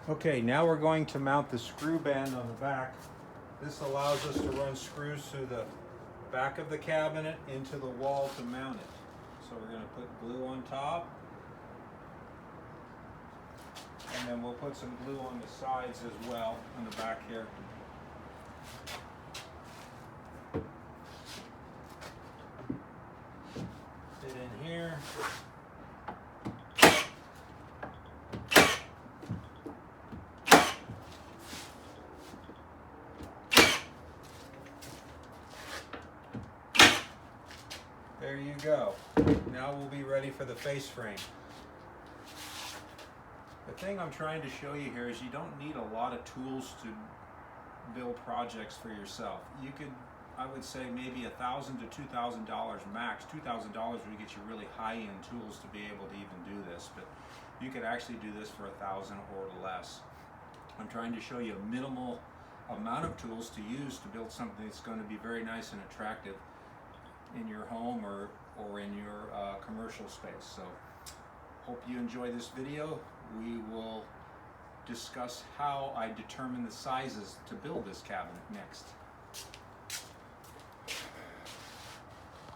Okay, now we're going to mount the screw band on the back. This allows us to run screws through the back of the cabinet into the wall to mount it. So we're going to put glue on top, and then we'll put some glue on the sides as well, on the back here. Fit in here. There you go. Now we'll be ready for the face frame. The thing I'm trying to show you here is you don't need a lot of tools to build projects for yourself. You could, I would say, maybe $1,000 to $2,000 max. $2,000 would get you really high-end tools to be able to even do this, but you could actually do this for $1,000 or less. I'm trying to show you a minimal amount of tools to use to build something that's going to be very nice and attractive in your home or in your commercial space. So hope you enjoy this video. We will discuss how I determine the sizes to build this cabinet next.